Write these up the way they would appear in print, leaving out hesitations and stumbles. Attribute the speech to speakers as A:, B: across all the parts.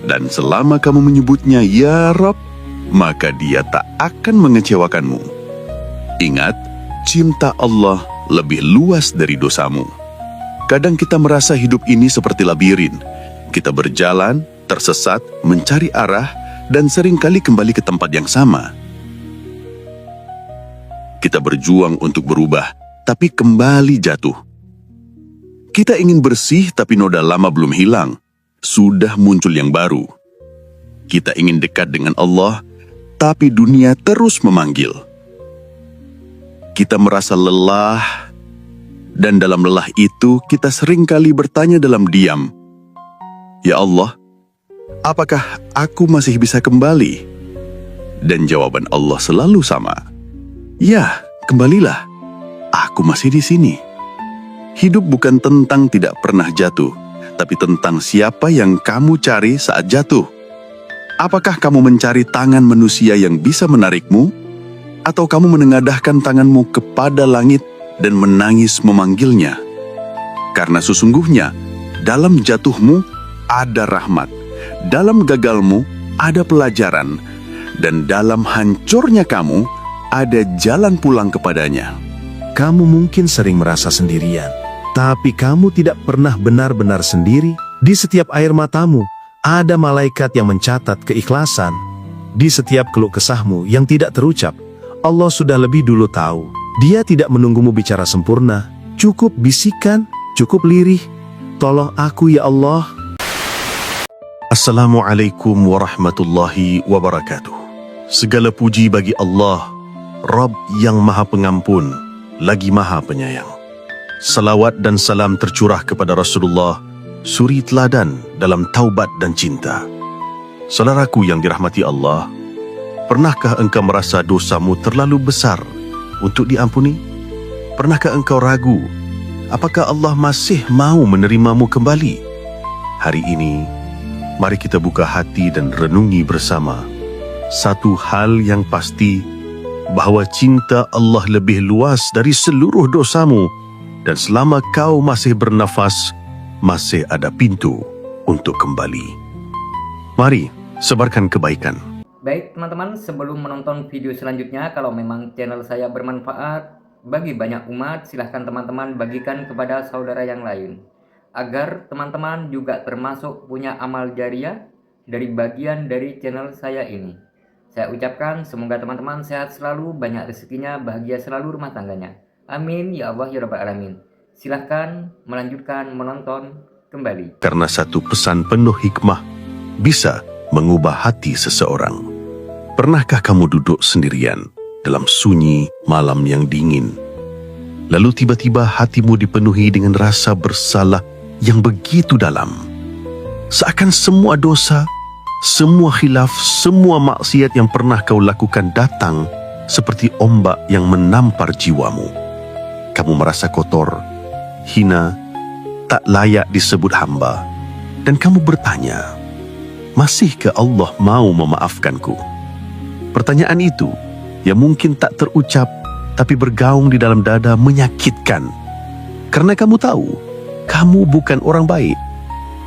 A: Dan selama kamu menyebutnya ya Rabb, maka Dia tak akan mengecewakanmu. Ingat, cinta Allah lebih luas dari dosamu. Kadang kita merasa hidup ini seperti labirin. Kita berjalan, tersesat, mencari arah, dan seringkali kembali ke tempat yang sama. Kita berjuang untuk berubah, tapi kembali jatuh. Kita ingin bersih, tapi noda lama belum hilang. Sudah muncul yang baru. Kita ingin dekat dengan Allah, tapi dunia terus memanggil. Kita merasa lelah, dan dalam lelah itu kita seringkali bertanya dalam diam, "Ya Allah, apakah aku masih bisa kembali?" Dan jawaban Allah selalu sama, "Ya, kembalilah. Aku masih di sini." Hidup bukan tentang tidak pernah jatuh, tapi tentang siapa yang kamu cari saat jatuh. Apakah kamu mencari tangan manusia yang bisa menarikmu? Atau kamu menengadahkan tanganmu kepada langit dan menangis memanggilnya? Karena sesungguhnya, dalam jatuhmu ada rahmat, dalam gagalmu ada pelajaran, dan dalam hancurnya kamu ada jalan pulang kepadanya.
B: Kamu mungkin sering merasa sendirian, tapi kamu tidak pernah benar-benar sendiri. Di setiap air matamu, ada malaikat yang mencatat keikhlasan. Di setiap keluh kesahmu yang tidak terucap, Allah sudah lebih dulu tahu. Dia tidak menunggumu bicara sempurna. Cukup bisikan, cukup lirih. Tolong aku ya Allah.
A: Assalamualaikum warahmatullahi wabarakatuh. Segala puji bagi Allah, Rabb yang Maha Pengampun, lagi Maha Penyayang. Salawat dan salam tercurah kepada Rasulullah, suri teladan dalam taubat dan cinta. Saudaraku yang dirahmati Allah, pernahkah engkau merasa dosamu terlalu besar untuk diampuni? Pernahkah engkau ragu, apakah Allah masih mau menerimamu kembali? Hari ini, mari kita buka hati dan renungi bersama. Satu hal yang pasti, bahwa cinta Allah lebih luas dari seluruh dosamu, dan selama kau masih bernafas, masih ada pintu untuk kembali. Mari sebarkan kebaikan.
C: Baik teman-teman, sebelum menonton video selanjutnya, kalau memang channel saya bermanfaat bagi banyak umat, silahkan teman-teman bagikan kepada saudara yang lain, agar teman-teman juga termasuk punya amal jariah dari bagian dari channel saya ini. Saya ucapkan semoga teman-teman sehat selalu, banyak rezekinya, bahagia selalu rumah tangganya. Amin ya Allah ya Rabbal Alamin. Silahkan melanjutkan menonton kembali.
A: Karena satu pesan penuh hikmah bisa mengubah hati seseorang. Pernahkah kamu duduk sendirian dalam sunyi malam yang dingin? Lalu tiba-tiba hatimu dipenuhi dengan rasa bersalah yang begitu dalam. Seakan semua dosa, semua khilaf, semua maksiat yang pernah kau lakukan datang seperti ombak yang menampar jiwamu. Kamu merasa kotor, hina, tak layak disebut hamba. Dan kamu bertanya, masihkah Allah mau memaafkanku? Pertanyaan itu, yang mungkin tak terucap, tapi bergaung di dalam dada menyakitkan. Karena kamu tahu, kamu bukan orang baik.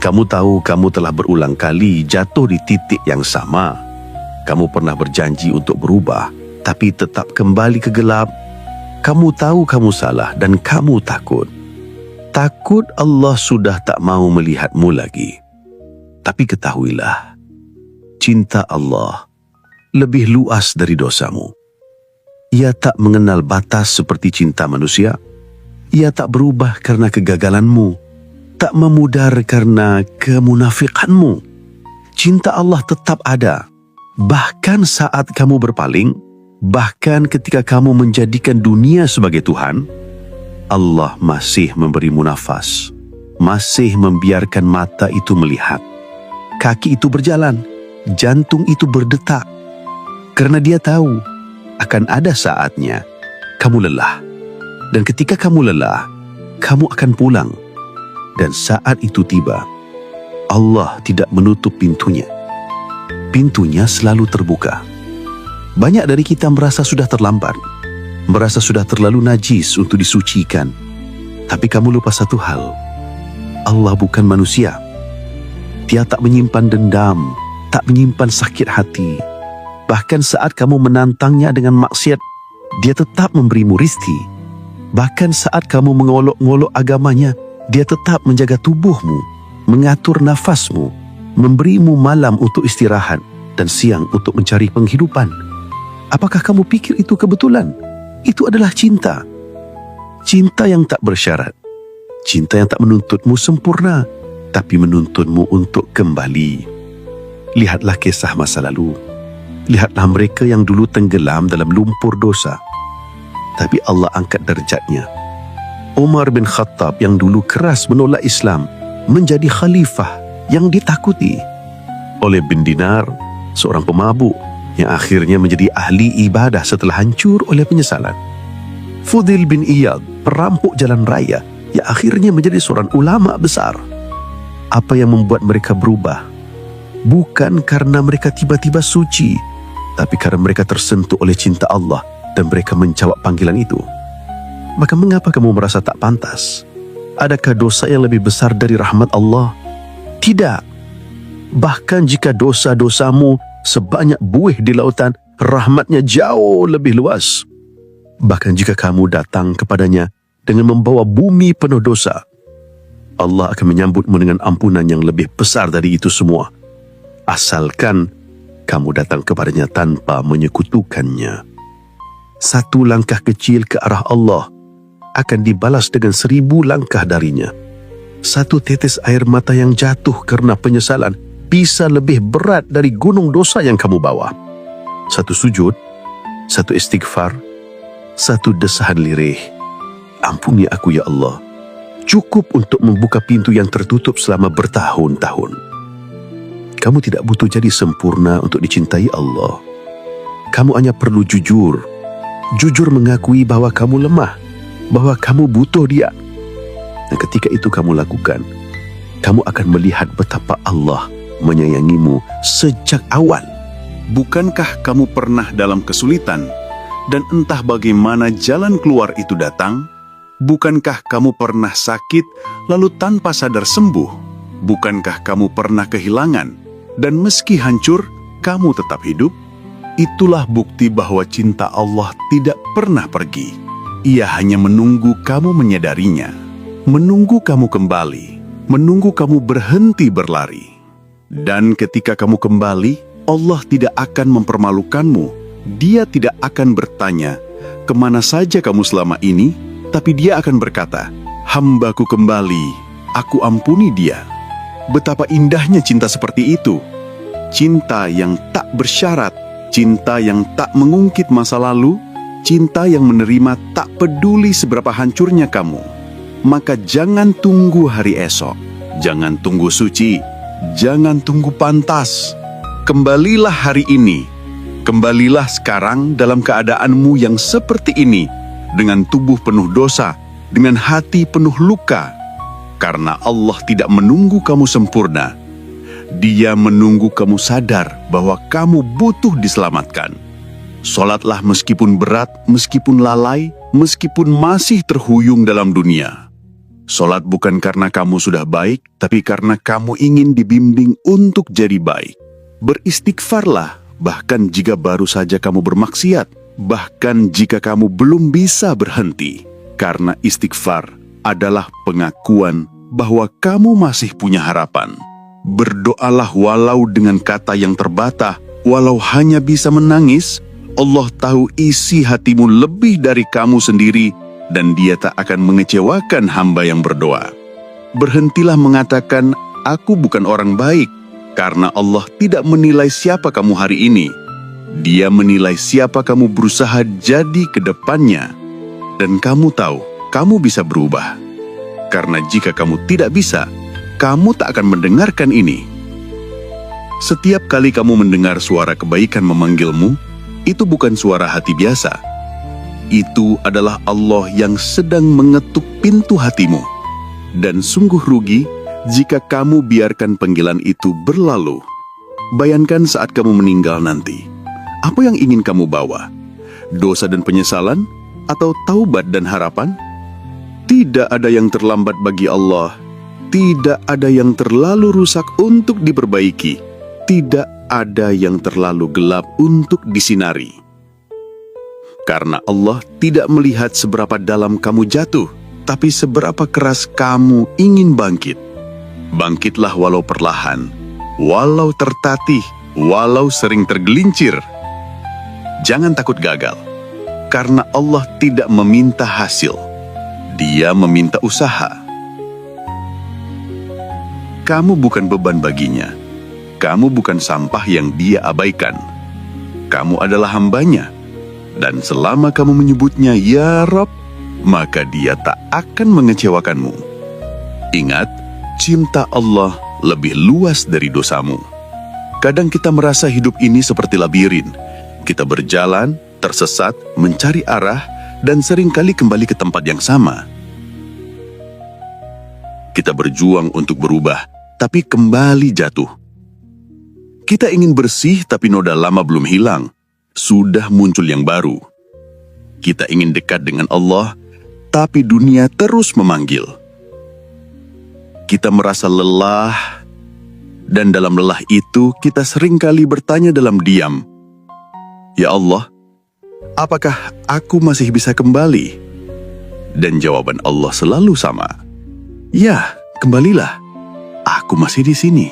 A: Kamu tahu kamu telah berulang kali jatuh di titik yang sama. Kamu pernah berjanji untuk berubah, tapi tetap kembali ke gelap. Kamu tahu kamu salah dan kamu takut. Takut Allah sudah tak mau melihatmu lagi. Tapi ketahuilah, cinta Allah lebih luas dari dosamu. Ia tak mengenal batas seperti cinta manusia. Ia tak berubah karena kegagalanmu, tak memudar karena kemunafikanmu. Cinta Allah tetap ada, bahkan saat kamu berpaling, bahkan ketika kamu menjadikan dunia sebagai Tuhan. Allah masih memberimu nafas, masih membiarkan mata itu melihat, kaki itu berjalan, jantung itu berdetak, karena Dia tahu akan ada saatnya kamu lelah. Dan ketika kamu lelah, kamu akan pulang. Dan saat itu tiba, Allah tidak menutup pintunya. Pintunya selalu terbuka. Banyak dari kita merasa sudah terlambat, merasa sudah terlalu najis untuk disucikan. Tapi kamu lupa satu hal, Allah bukan manusia. Dia tak menyimpan dendam, tak menyimpan sakit hati. Bahkan saat kamu menantangnya dengan maksiat, dia tetap memberimu rezeki. Bahkan saat kamu mengolok-ngolok agamanya, dia tetap menjaga tubuhmu, mengatur nafasmu, memberimu malam untuk istirahat dan siang untuk mencari penghidupan. Apakah kamu pikir itu kebetulan? Itu adalah cinta. Cinta yang tak bersyarat. Cinta yang tak menuntutmu sempurna, tapi menuntutmu untuk kembali. Lihatlah kisah masa lalu. Lihatlah mereka yang dulu tenggelam dalam lumpur dosa, tapi Allah angkat derajatnya. Umar bin Khattab yang dulu keras menolak Islam menjadi khalifah yang ditakuti. Oleh bin Dinar, seorang pemabuk yang akhirnya menjadi ahli ibadah setelah hancur oleh penyesalan. Fudil bin Iyad, perampok jalan raya yang akhirnya menjadi seorang ulama besar. Apa yang membuat mereka berubah? Bukan karena mereka tiba-tiba suci, tapi karena mereka tersentuh oleh cinta Allah dan mereka menjawab panggilan itu. Maka mengapa kamu merasa tak pantas? Adakah dosa yang lebih besar dari rahmat Allah? Tidak. Bahkan jika dosa-dosamu sebanyak buih di lautan, rahmatnya jauh lebih luas. Bahkan jika kamu datang kepadanya dengan membawa bumi penuh dosa, Allah akan menyambutmu dengan ampunan yang lebih besar dari itu semua. Asalkan kamu datang kepadanya tanpa menyekutukannya. Satu langkah kecil ke arah Allah akan dibalas dengan 1000 langkah darinya. Satu tetes air mata yang jatuh karena penyesalan bisa lebih berat dari gunung dosa yang kamu bawa. Satu sujud, satu istighfar, satu desahan lirih, ampuni aku ya Allah, cukup untuk membuka pintu yang tertutup selama bertahun-tahun. Kamu tidak butuh jadi sempurna untuk dicintai Allah. Kamu hanya perlu jujur. Jujur mengakui bahwa kamu lemah, bahwa kamu butuh Dia. Dan ketika itu kamu lakukan, kamu akan melihat betapa Allah menyayangimu sejak awal. Bukankah kamu pernah dalam kesulitan dan entah bagaimana jalan keluar itu datang? Bukankah kamu pernah sakit lalu tanpa sadar sembuh? Bukankah kamu pernah kehilangan dan meski hancur, kamu tetap hidup? Itulah bukti bahwa cinta Allah tidak pernah pergi. Ia hanya menunggu kamu menyadarinya, menunggu kamu kembali, menunggu kamu berhenti berlari. Dan ketika kamu kembali, Allah tidak akan mempermalukanmu. Dia tidak akan bertanya, kemana saja kamu selama ini? Tapi Dia akan berkata, hambaku kembali, aku ampuni dia. Betapa indahnya cinta seperti itu. Cinta yang tak bersyarat, cinta yang tak mengungkit masa lalu, cinta yang menerima tak peduli seberapa hancurnya kamu. Maka jangan tunggu hari esok, jangan tunggu suci, jangan tunggu pantas. Kembalilah hari ini, kembalilah sekarang dalam keadaanmu yang seperti ini, dengan tubuh penuh dosa, dengan hati penuh luka. Karena Allah tidak menunggu kamu sempurna. Dia menunggu kamu sadar bahwa kamu butuh diselamatkan. Sholatlah meskipun berat, meskipun lalai, meskipun masih terhuyung dalam dunia. Sholat bukan karena kamu sudah baik, tapi karena kamu ingin dibimbing untuk jadi baik. Beristighfarlah, bahkan jika baru saja kamu bermaksiat, bahkan jika kamu belum bisa berhenti. Karena istighfar adalah pengakuan bahwa kamu masih punya harapan. Berdoalah walau dengan kata yang terbatas, walau hanya bisa menangis. Allah tahu isi hatimu lebih dari kamu sendiri, dan Dia tak akan mengecewakan hamba yang berdoa. Berhentilah mengatakan, aku bukan orang baik, karena Allah tidak menilai siapa kamu hari ini. Dia menilai siapa kamu berusaha jadi ke depannya. Dan kamu tahu, kamu bisa berubah. Karena jika kamu tidak bisa, kamu tak akan mendengarkan ini. Setiap kali kamu mendengar suara kebaikan memanggilmu, itu bukan suara hati biasa. Itu adalah Allah yang sedang mengetuk pintu hatimu. Dan sungguh rugi jika kamu biarkan panggilan itu berlalu. Bayangkan saat kamu meninggal nanti. Apa yang ingin kamu bawa? Dosa dan penyesalan? Atau taubat dan harapan? Tidak ada yang terlambat bagi Allah. Tidak ada yang terlalu rusak untuk diperbaiki. Tidak ada yang terlalu gelap untuk disinari. Karena Allah tidak melihat seberapa dalam kamu jatuh, tapi seberapa keras kamu ingin bangkit. Bangkitlah walau perlahan, walau tertatih, walau sering tergelincir. Jangan takut gagal, karena Allah tidak meminta hasil. Dia meminta usaha. Kamu bukan beban baginya. Kamu bukan sampah yang Dia abaikan. Kamu adalah hambanya. Dan selama kamu menyebutnya Ya Rabb, maka Dia tak akan mengecewakanmu. Ingat, cinta Allah lebih luas dari dosamu. Kadang kita merasa hidup ini seperti labirin. Kita berjalan, tersesat, mencari arah, dan seringkali kembali ke tempat yang sama. Kita berjuang untuk berubah, tapi kembali jatuh. Kita ingin bersih, tapi noda lama belum hilang. Sudah muncul yang baru. Kita ingin dekat dengan Allah, tapi dunia terus memanggil. Kita merasa lelah, dan dalam lelah itu kita seringkali bertanya dalam diam, "Ya Allah, apakah aku masih bisa kembali?" Dan jawaban Allah selalu sama, "Ya, kembalilah. Aku masih di sini."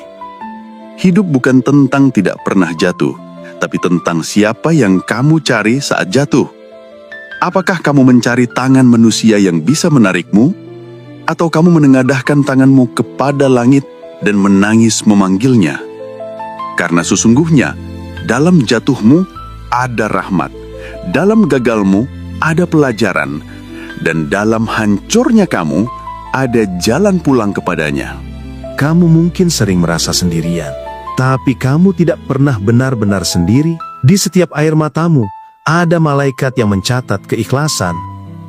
A: Hidup bukan tentang tidak pernah jatuh, tapi tentang siapa yang kamu cari saat jatuh. Apakah kamu mencari tangan manusia yang bisa menarikmu? Atau kamu menengadahkan tanganmu kepada langit dan menangis memanggilnya? Karena sesungguhnya, dalam jatuhmu ada rahmat, dalam gagalmu ada pelajaran, dan dalam hancurnya kamu ada jalan pulang kepadanya.
B: Kamu mungkin sering merasa sendirian, tapi kamu tidak pernah benar-benar sendiri. Di setiap air matamu, ada malaikat yang mencatat keikhlasan.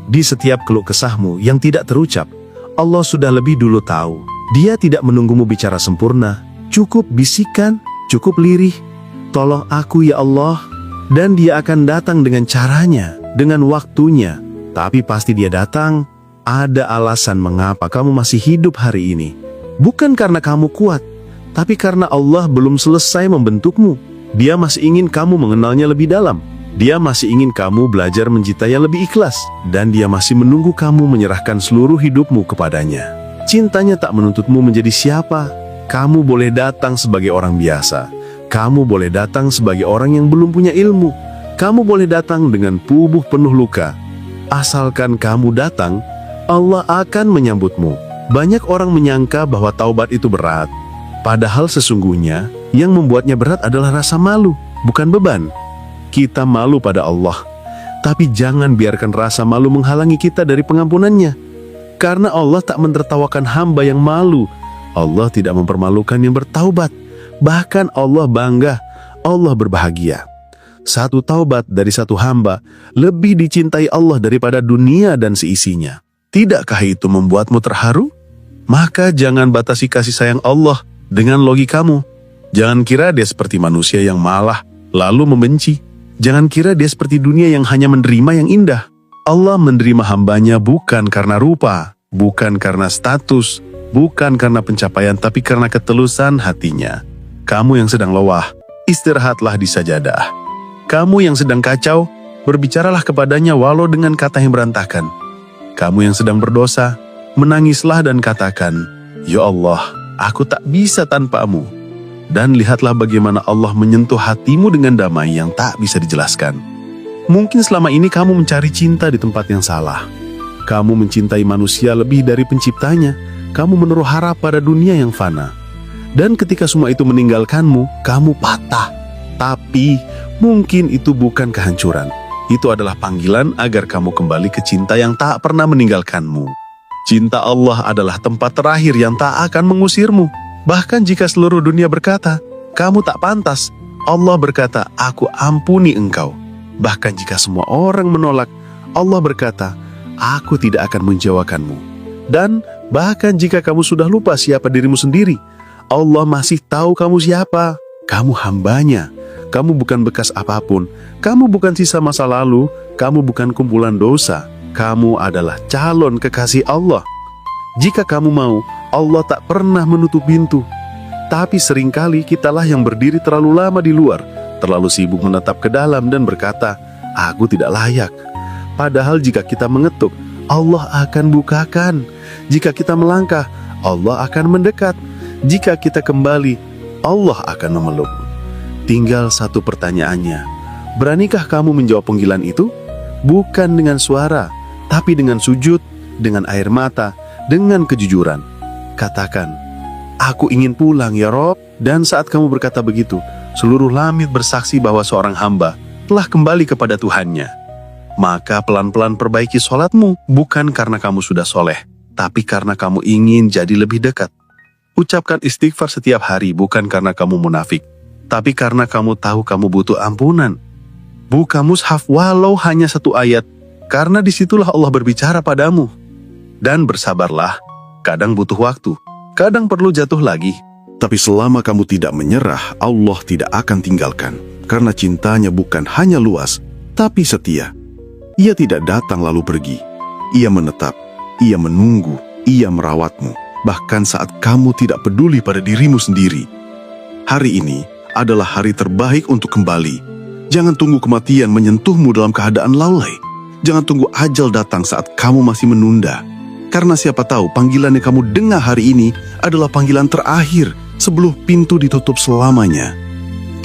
B: Di setiap keluh kesahmu yang tidak terucap, Allah sudah lebih dulu tahu. Dia tidak menunggumu bicara sempurna, cukup bisikan, cukup lirih, "Tolong aku ya Allah." Dan Dia akan datang dengan caranya, dengan waktunya. Tapi pasti Dia datang, ada alasan mengapa kamu masih hidup hari ini. Bukan karena kamu kuat, tapi karena Allah belum selesai membentukmu. Dia masih ingin kamu mengenalnya lebih dalam. Dia masih ingin kamu belajar mencintainya lebih ikhlas. Dan Dia masih menunggu kamu menyerahkan seluruh hidupmu kepadanya. Cintanya tak menuntutmu menjadi siapa. Kamu boleh datang sebagai orang biasa. Kamu boleh datang sebagai orang yang belum punya ilmu. Kamu boleh datang dengan tubuh penuh luka. Asalkan kamu datang, Allah akan menyambutmu. Banyak orang menyangka bahwa taubat itu berat. Padahal sesungguhnya yang membuatnya berat adalah rasa malu, bukan beban. Kita malu pada Allah, tapi jangan biarkan rasa malu menghalangi kita dari pengampunannya. Karena Allah tak mentertawakan hamba yang malu. Allah tidak mempermalukan yang bertaubat. Bahkan Allah bangga, Allah berbahagia. Satu taubat dari satu hamba lebih dicintai Allah daripada dunia dan seisinya. Tidakkah itu membuatmu terharu? Maka jangan batasi kasih sayang Allah dengan logikamu. Jangan kira Dia seperti manusia yang malah lalu membenci. Jangan kira Dia seperti dunia yang hanya menerima yang indah. Allah menerima hambanya bukan karena rupa, bukan karena status, bukan karena pencapaian, tapi karena ketulusan hatinya. Kamu yang sedang lelah, istirahatlah di sajadah. Kamu yang sedang kacau, berbicaralah kepadanya walau dengan kata yang berantakan. Kamu yang sedang berdosa, menangislah dan katakan, "Ya Allah, aku tak bisa tanpamu." Dan lihatlah bagaimana Allah menyentuh hatimu dengan damai yang tak bisa dijelaskan. Mungkin selama ini kamu mencari cinta di tempat yang salah. Kamu mencintai manusia lebih dari penciptanya. Kamu menaruh harap pada dunia yang fana. Dan ketika semua itu meninggalkanmu, kamu patah. Tapi mungkin itu bukan kehancuran. Itu adalah panggilan agar kamu kembali ke cinta yang tak pernah meninggalkanmu. Cinta Allah adalah tempat terakhir yang tak akan mengusirmu. Bahkan jika seluruh dunia berkata, "Kamu tak pantas," Allah berkata, "Aku ampuni engkau." Bahkan jika semua orang menolak, Allah berkata, "Aku tidak akan menjauhkanmu." Dan bahkan jika kamu sudah lupa siapa dirimu sendiri, Allah masih tahu kamu siapa. Kamu hambanya. Kamu bukan bekas apapun. Kamu bukan sisa masa lalu. Kamu bukan kumpulan dosa. Kamu adalah calon kekasih Allah. Jika kamu mau,
A: Allah tak pernah menutup pintu. Tapi seringkali kitalah yang berdiri terlalu lama di luar, terlalu sibuk menatap ke dalam dan berkata, "Aku tidak layak." Padahal jika kita mengetuk, Allah akan bukakan. Jika kita melangkah, Allah akan mendekat. Jika kita kembali, Allah akan memeluk. Tinggal satu pertanyaannya, beranikah kamu menjawab panggilan itu? Bukan dengan suara, tapi dengan sujud, dengan air mata, dengan kejujuran. Katakan, "Aku ingin pulang ya Rob." Dan saat kamu berkata begitu, seluruh langit bersaksi bahwa seorang hamba telah kembali kepada Tuhannya. Maka pelan-pelan perbaiki sholatmu, bukan karena kamu sudah soleh, tapi karena kamu ingin jadi lebih dekat. Ucapkan istighfar setiap hari, bukan karena kamu munafik, tapi karena kamu tahu kamu butuh ampunan. Buka mushaf walau hanya satu ayat, karena disitulah Allah berbicara padamu. Dan bersabarlah, kadang butuh waktu, kadang perlu jatuh lagi. Tapi selama kamu tidak menyerah, Allah tidak akan tinggalkan. Karena cintanya bukan hanya luas, tapi setia. Ia tidak datang lalu pergi. Ia menetap, ia menunggu, ia merawatmu. Bahkan saat kamu tidak peduli pada dirimu sendiri. Hari ini adalah hari terbaik untuk kembali. Jangan tunggu kematian menyentuhmu dalam keadaan lalai. Jangan tunggu ajal datang saat kamu masih menunda. Karena siapa tahu panggilan yang kamu dengar hari ini adalah panggilan terakhir sebelum pintu ditutup selamanya.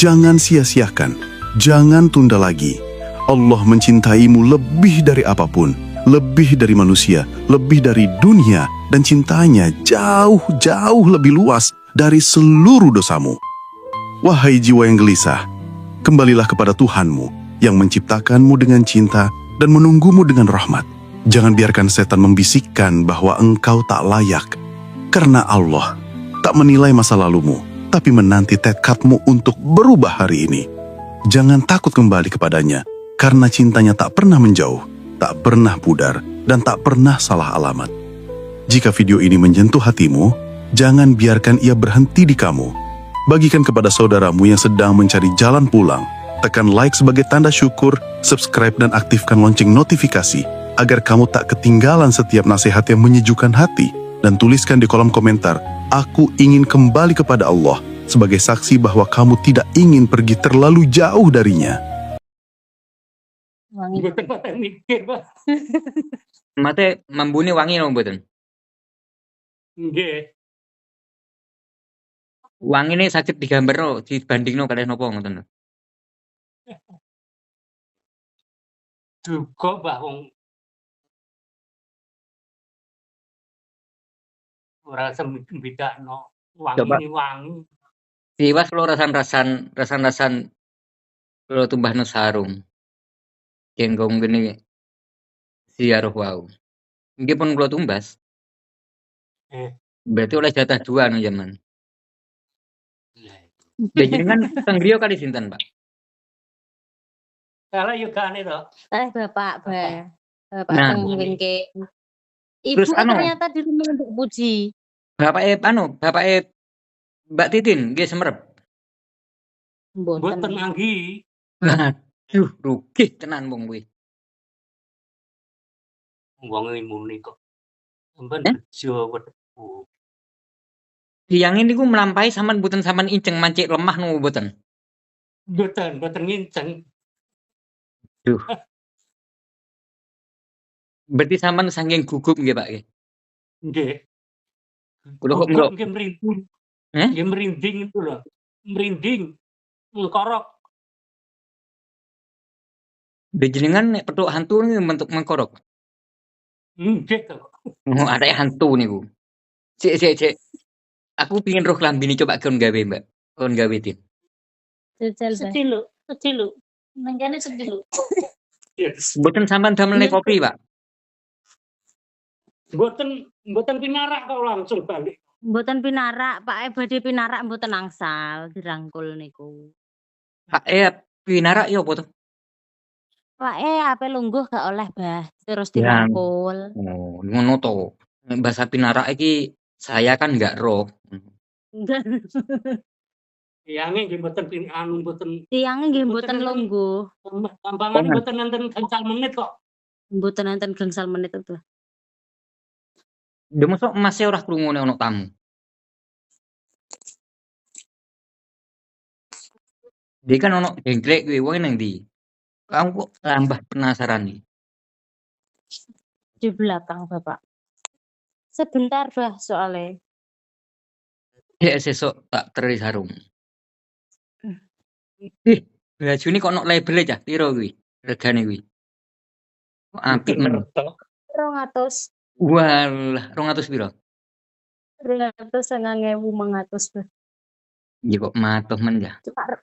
A: Jangan sia-siakan, jangan tunda lagi. Allah mencintaimu lebih dari apapun, lebih dari manusia, lebih dari dunia, dan cintanya jauh-jauh lebih luas dari seluruh dosamu. Wahai jiwa yang gelisah, kembalilah kepada Tuhanmu yang menciptakanmu dengan cinta dan menunggumu dengan rahmat. Jangan biarkan setan membisikkan bahwa engkau tak layak, karena Allah tak menilai masa lalumu, tapi menanti tekadmu untuk berubah hari ini. Jangan takut kembali kepadanya, karena cintanya tak pernah menjauh, tak pernah pudar, dan tak pernah salah alamat. Jika video ini menyentuh hatimu, jangan biarkan ia berhenti di kamu. Bagikan kepada saudaramu yang sedang mencari jalan pulang. Tekan like sebagai tanda syukur, subscribe dan aktifkan lonceng notifikasi, agar kamu tak ketinggalan setiap nasihat yang menyejukkan hati. Dan tuliskan di kolom komentar, "Aku ingin kembali kepada Allah," sebagai saksi bahwa kamu tidak ingin pergi terlalu jauh darinya.
D: Wangi.
E: Mboten mikir, Pak.
C: Mate mambune wangi napa mboten?
E: Nggih.
C: Wangine saged digambarno, dibandingno kalih napa ngoten lho.
E: Duga, Mbah, wong ora sembedakno
C: Coba.
E: wangine wangi.
C: Tiwas kula rasan kula tumbahno sarung. Kenggong geni ziarah wau. Nggih pun kula tumbas.
E: Eh.
C: Berarti oleh jatah 2 anu jaman.
E: Lah itu.
C: Lah jenengan teng griya kali sinten, Pak?
E: Kala yo gane to.
D: Bapak
C: Nah.
D: teng wingke.
C: Terus
D: Ibu
C: anu?
D: ternyata di rumah Mbak Puji.
C: Bapake Mbak Titin nggih semerep.
E: Mboten anggi.
C: Aduh, rugi tenan wong kuwi.
E: Wong muni kok. Sampeyan
C: Eh?
E: bejo wedhu.
C: Tiyang niku melampahi sampean mboten sampean inceng mancik lemah nopo mboten?
E: Mboten nginceng.
C: Duh. Berarti sampean saking gugup nggih, Pak nggih?
E: Nggih.
C: Kula kok
E: Gugup nggih merinding.
C: Eh?
E: Nggih merinding itu lho. Merinding. Ngkorok.
C: Lha jenengan nek petuk hantu niku bentuk mengkorok?
E: Nggih to.
C: Oh, arek hantu niku. Sik. Aku pengin roh klambine coba kon gawe, Mbak. Kon gawe, Tin.
D: Jajal, Mbak.
E: Sedilu.
D: Nang kene sedilu.
E: Yes.
C: Mboten sampean damel kopi, Pak?
E: Mboten pinarak kok langsung balik.
D: Mboten pinarak, Pak badhe pinarak mboten angsal dirangkul niku.
C: Pak pinarak ya apa to?
D: Pak ape lungguh gak oleh, Bah. Terus
C: Ya.
D: dirangkul.
C: Oh, ngono to. Nek bahasa pinarak iki saya kan enggak roh.
E: Tiange nggih mboten
D: Tiange nggih mboten lungguh.
E: Tampangane mboten nenten gangsal menit kok.
D: Mboten nenten gangsal menit itu.
C: Lha mosok Mas e ora krungu nek ono tamu? Dia kan ono jengklek kuwi, wonge nang ndi? Aku kok tambah penasaran iki.
D: Di belakang Bapak. Sebentar Bah, soalnya.
C: Nek sesuk tak teri sarung.
D: Hmm.
C: Ih, bajune kok ono label-e cah, piro kuwi regane kuwi? Kok apik ngono?
E: Ngerti.
D: 200.
C: Walah, 200 piro?
D: 209.500 Bah.
C: Ya kok matuh men ya.
D: Cuma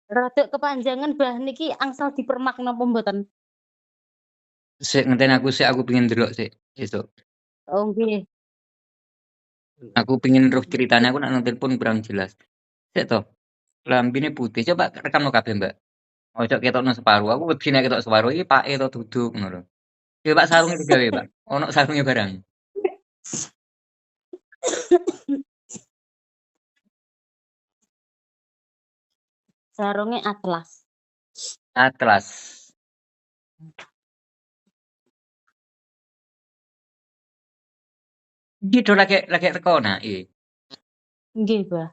D: rada kepanjangan Bah niki angsal dipermak napa mboten?
C: Sik ngenteni aku pengen ndelok sik sesuk.
D: Oh nggih.
C: Aku pengen roh ceritanya, aku nak nang telepon kurang jelas. Sik to, lambene putih, coba rekamno kabeh, Mbak. Ojo ketokno separuh, aku wedi nek ketok separuh iki pake to duduk ngono lho. Coba sarunge digawe, Pak. Ono sarunge barang.
D: Sarungnya atlas.
C: Atlas. Gitu lagi teko nah,
D: Nggih, Bah.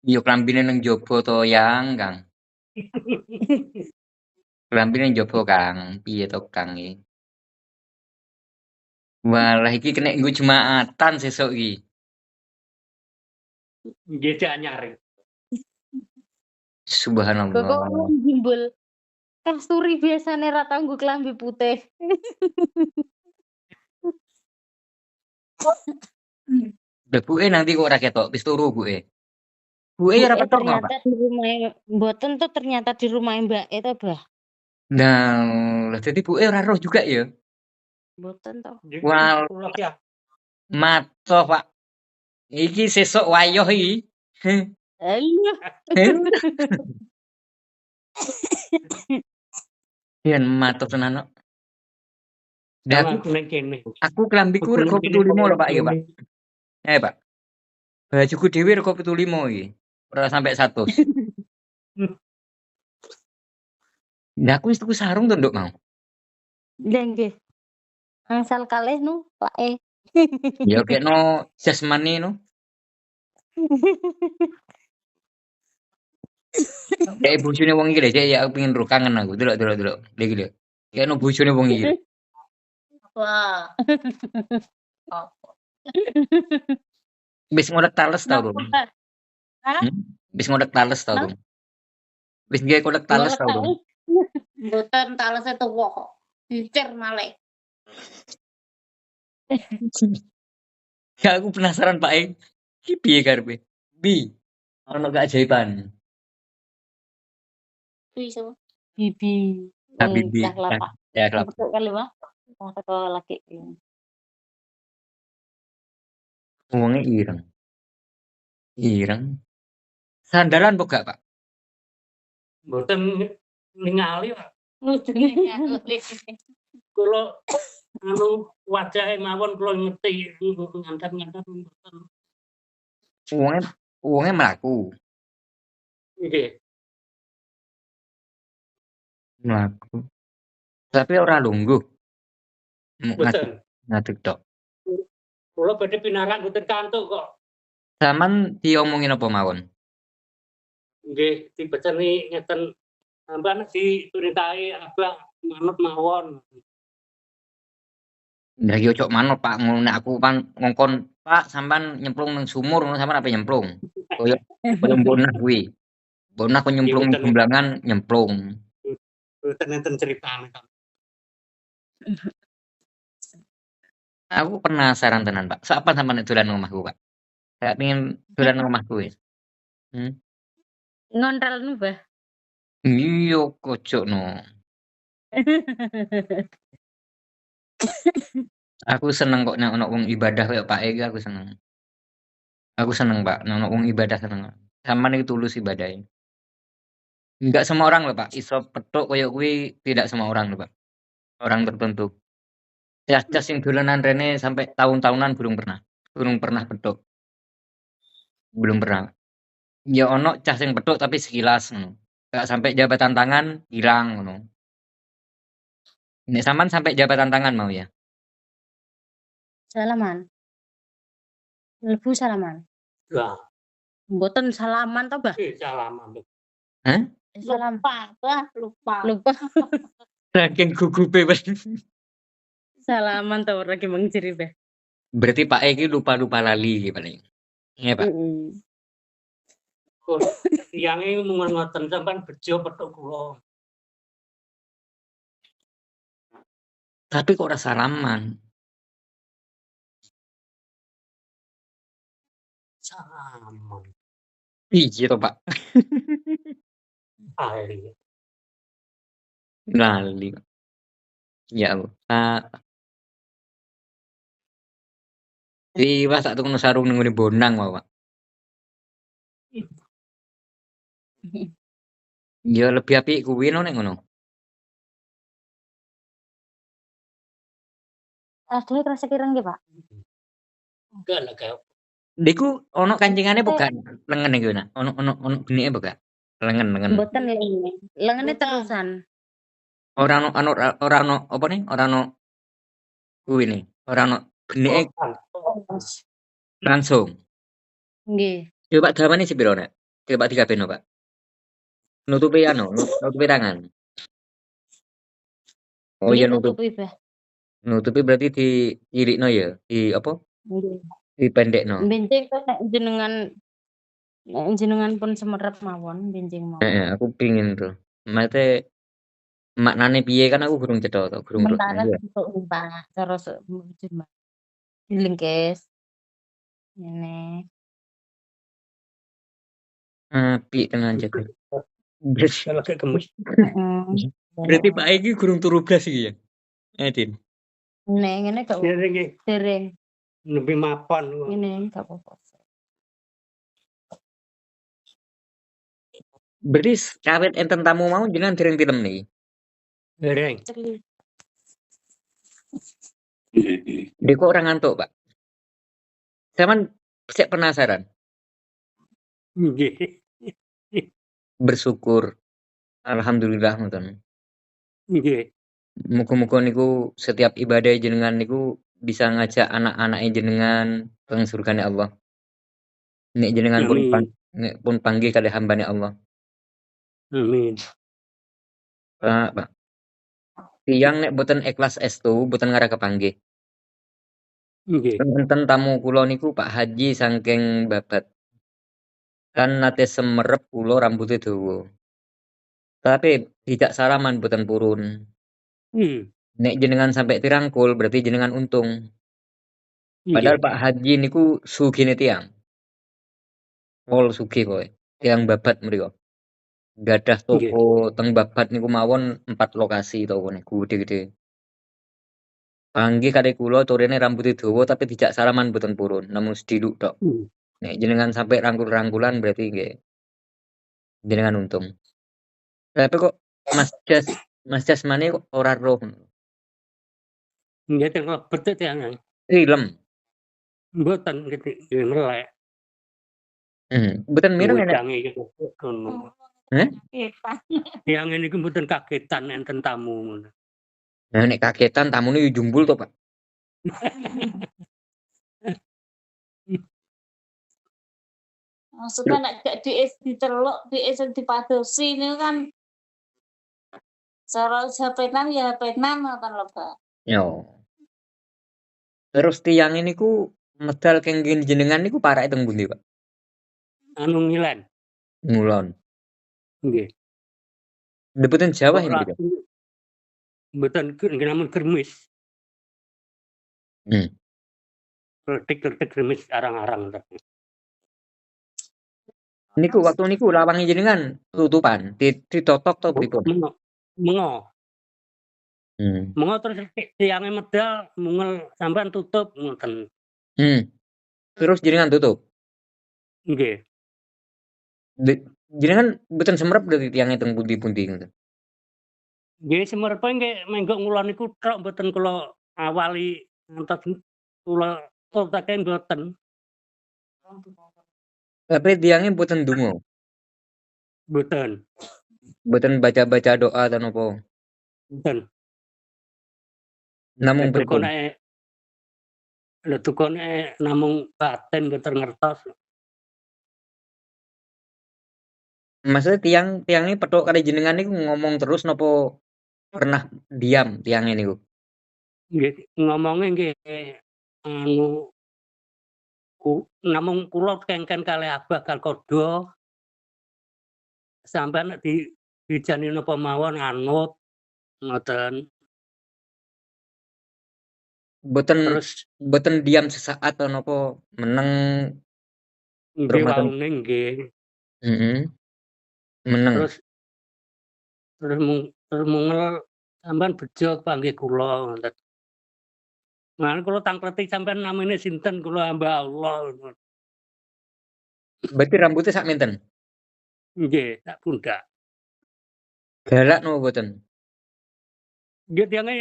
C: yo klambine nang jaba to yang, Kang. Klambine nang jaba, Kang. Piye to, Kang iki? Walah iki kena nggo Jumatan sesuk iki.
E: Nggih dak anyar.
D: Kok
C: Subhanallah.
D: ngimbul kasturi biasane ra tau nggo klambi putih.
C: Debuke nanti kok ora ketok, wis turu buke. Buke ora petok to, Pak?
D: Ternyata di rumah mboten tuh ternyata di rumah Mbak itu Bah.
C: Nah, lah dadi buke ora roh juga ya?
D: Mboten toh.
C: Wal
E: Kula ya.
C: matoh, Pak. Iki sesuk wayoh iki.
D: Iya.
C: Yen matoh tenan kok. Lah
E: Aku nang kene.
C: aku klambiku rego 75 lho, Pak iki, Pak. Pak. Bajuku dhewe rego 75 iki. Ora sampe 100. Lah aku wis tuku sarung to, Nduk, mau.
D: Lah nggih. Angsal kalih nu, Pak E.
C: Ya gekno jasmani no. Kayak bojone wong iki lho, Cek, ya aku pengen ro kangen aku. Delok. Iki lho. Kayakno bojone wong iki lho.
D: Wah.
C: Wis ngodek tales ta,
D: Napa,
C: Rum?
D: Pak? Hah?
C: Wis ngodek tales ta, Rum? Wis nggawe kodek tales ta, Rum?
D: Mboten talese tuwa kok. Dicir malih.
C: Ya aku penasaran, Pak E. Iki piye karepe? Bi, ono keajaiban.
D: Iso. Bibi.
C: Habibi.
D: Cah lapak.
C: Ya, klap.
D: Betul kali, Bang. Wong teko laki.
C: Wonge ireng. Ireng. Sandalan apa gak, Pak?
E: Mboten ningali, Pak.
D: Ngene
E: Kula anu wajahe mawon kula ngerti ngandhap-ngandhap mboten.
C: Wonge mlaku.
E: Nggih.
C: Mlaku. Tapi ora lungguh.
E: Mboten.
C: Ngadeg tok.
E: Kula badhe pinarak mboten kantuk kok.
C: Saman diomongin apa mawon?
E: Nggih, dibeceni ngeten sampeyan diperintahi Abang manut mawon.
C: Lah ya ojo manut, Pak, ngono nek aku kan ngongkon, "Pak, sampean nyemplung nang sumur," ngono sampean ape nyemplung? Koyo mbonah kuwi. Mbonah kok nyemplung ning gemblangan nyemplung.
E: Mboten enten critane kan.
C: Aku penasaran tenan, Pak. Sapan sampean nek dolan nang omahku, Pak? Kayak pengen dolan nang omahku wis.
D: Ngontrolnu, Bah.
C: Iya, kojokno. Aku seneng kok nek ono wong ibadah koyo Pak E iki aku seneng. Aku seneng, Pak, nek ono wong ibadah seneng. Sampean iki tulus ibadahe. Enggak semua orang loh, Pak, iso petuk koyo kuwi, tidak semua orang loh, Pak. Orang tertentu. Cas-cas sing dolanan rene sampai tahun-tahunan belum pernah petuk. Belum pernah. Ya ono cah sing petuk tapi sekilas ngono. Gak sampai jabatan tangan ilang ngono. Nek sampean sampai jabatan tangan mau ya?
D: Salaman. Mlebu salaman.
E: Lah,
D: Mboten salaman to, Bah?
E: salaman.
C: Hah?
D: Salam.
F: Lupa, Bah, lupa.
D: Lupa.
C: Saking gugupe Mas.
D: Salaman to ora ki mengjeri, Bah.
C: Berarti Pak E iki lupa-lupa lali iki paling. Iya, Pak.
E: Kok tiyange mung ngoten sampean bejo petuk kula.
C: Tapi kok ora salaman?
E: Salaman.
C: Iya toh, Pak.
E: Ae.
C: Lali. Ya Allah. Iwas tak tuku sarung ning ngene Bonang mau, Pak. Ya lebih apik kuwi no nek ngono.
D: Asli kerasa kirang nggih, Pak?
E: Enggak lah kayak
C: Niku ono kancingane apa gak lengen iku nak? Ono benike apa gak? Lengen.
D: Mboten lengen. Lengene terusan.
C: Ora ono apa nih? Ora ono kuwi nih. Ora ono benike langsung.
D: Nggih.
C: Coba damane sepiro nek? Coba digabeno, Pak. Nutupi tangan. Oh iya
D: Nutupi, Bah.
C: Nutupi berarti diirikno ya? Di apa?
D: Nggih.
C: Dipendekno.
D: Benjing kok nek jenengan pun semerep mawon benjing mawon.
C: Aku pingin tuh. Maksudnya maknane piye kan aku gurung cetha to, gurung ngerti.
D: Sementara untuk Pak cara dilengkes. Ngene.
C: Apik tenan cetha.
E: kalau kayak gemes.
C: Berarti Pak iki gurung turu blas iki ya? Din.
D: Nek ngene gak dereng.
E: Lebih mapan.
D: Ngene gak apa-apa.
C: Berarti kawit enten tamu mau jenengan dereng tilem niki.
E: Dereng.
C: Dek kok ora ngantuk, Pak? Sampeyan sik penasaran?
E: Nggih.
C: Bersyukur. Alhamdulillah ngoten.
E: Nggih.
C: Muga-muga niku setiap ibadah jenengan niku bisa ngajak anak-anake jenengan teng surgane Allah. Nek jenengan pun panggih kalih hambane Allah.
E: Amin.
C: Pak. Tiyang nek boten ikhlas estu, boten ngarah kepanggih.
E: Nggih.
C: Enten tamu kula niku Pak Haji saking babat. Kan nate semerep kula rambute dawa. Tapi tidak salaman boten purun. Nek jenengan sampai dirangkul berarti jenengan untung. Padahal Pak Haji niku sugihne tiyang. Pol sugih kowe. Tiyang babat mriku. Gadah toko teng babat niku mawon 4 lokasi tokone gede-gede. Panggih kalih kula turine rambute dawa tapi dijak salaman boten purun, namung sediluk tok. Nek jenengan sampai rangkul-rangkulan berarti nggih jenengan untung. Tapi kok Mas Jasmani kok ora roh.
E: Nggih teng lebet tiyang.
C: Tilem.
E: Mboten gitu, melek.
C: Mboten mireng nek.
E: Yang ini mboten kagetan enten tamu ngono.
C: Nah nek kagetan tamune yo jumbul to, Pak.
F: Maksudnya nek gak diceluk, dipadosi niku kan cara japetan ya japetan ngoten lho, Pak.
C: Yo. Terus tiyang niku medal kenging jenengan niku parake teng pundi, Pak?
E: Anu Ngilen.
C: Ngulon.
E: Nggih.
C: Mboten Jawa ya mriki.
E: Mboten namun Germis. Kletik Germis arang-arang. Niku
C: waktu niku lawange jenengan tutupan, ditotok to pripun?
E: Mengo. Mengo terus tiyange medal mungel sampean tutup ngoten.
C: Terus jenengan tutup?
E: Nggih.
C: Jenengan mboten semerep berarti tiyange teng pundi-pundi ngoten.
E: Nggih semerepe nggih menggo ngulon niku tok mboten kula awali ngantos kula tutake mboten.
C: Tapi tiyange mboten ndonga.
E: Mboten.
C: Mboten baca-baca doa ta napa?
E: Mboten.
C: Namung
E: Lek
C: pripun?
E: tukone namung batin mboten ngertos.
C: Maksudnya tiangnya petuk kali jenengan niku ngomong terus napa pernah diam tiangnya niku?
E: Nggih, ngomongnya nggih anu namung kula kengken kalih Abah Kalkodo sampeyan nek dijani napa mawon anut ngoten.
C: Boten
E: Terus
C: boten diam sesaat atau napa meneng
E: nggih
C: terus maten
E: waune nggih.
C: mhm, meneng.
E: Terus terus mungel sampean bejo panggih kula ngoten. Nah, kula tangkleti sampean namine sinten kula hamba Allah.
C: Berarti rambutnya sakminten?
E: Nggih, sak pundak.
C: Galak napa boten?
E: Nggih tiange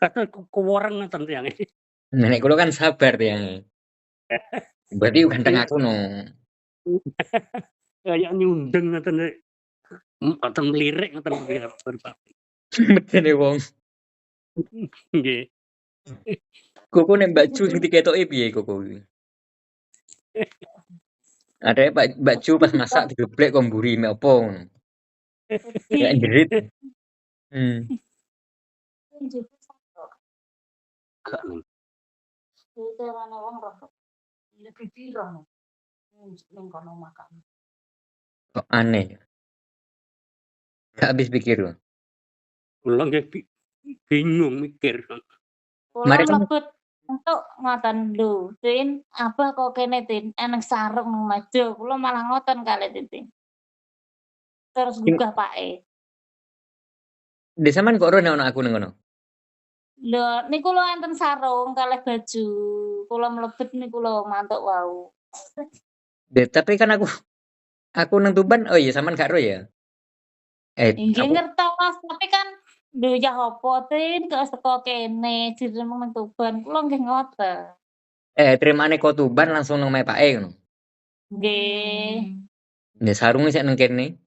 E: kados kuworeng ngoten tiange.
C: Nek kula kan sabar tiangnya. Berarti ganteng aku no.
E: Kayak nyundeng ngoten nek mboten lirik ngoten Bapak.
C: Medene wong.
E: Nggih.
C: Koko nek Mbak Ju sing diketoki piye Koko iki? Ada Mbak Ju pas masak digeblek kok mburi mek opo ngono. Kayak jerit. Hmm.
E: Gak ning.
F: Carane wong roh. Lebih piro no. Ning kono makan.
C: Kok aneh. Gak habis pikir loh.
E: Kula nggih bingung mikir.
F: Kula
C: Mari kamu
F: mlebet entuk ngoten lho, Tin, Abah kok kene Tin, eneng sarung nang meja. Kula malah ngoten kalih Tin. Terus gugah pake.
C: Dek sampean kok ora nek ono aku ning kono.
F: Lho niku lho enten sarung kalih baju. Kula mlebet niku lho mantuk wau.
C: Dek, tapi kan aku nang Tuban, oh iya sampean gak ero ya?
F: Inggih
C: Aku
F: ngertos, tapi kan lho ya apa Tin kok saka kene diremeng nang Tuban. Kula nggih ngoten.
C: terimane kok Tuban langsung nang mepake ngono.
F: Nggih.
C: Nek sarunge sik nang kene.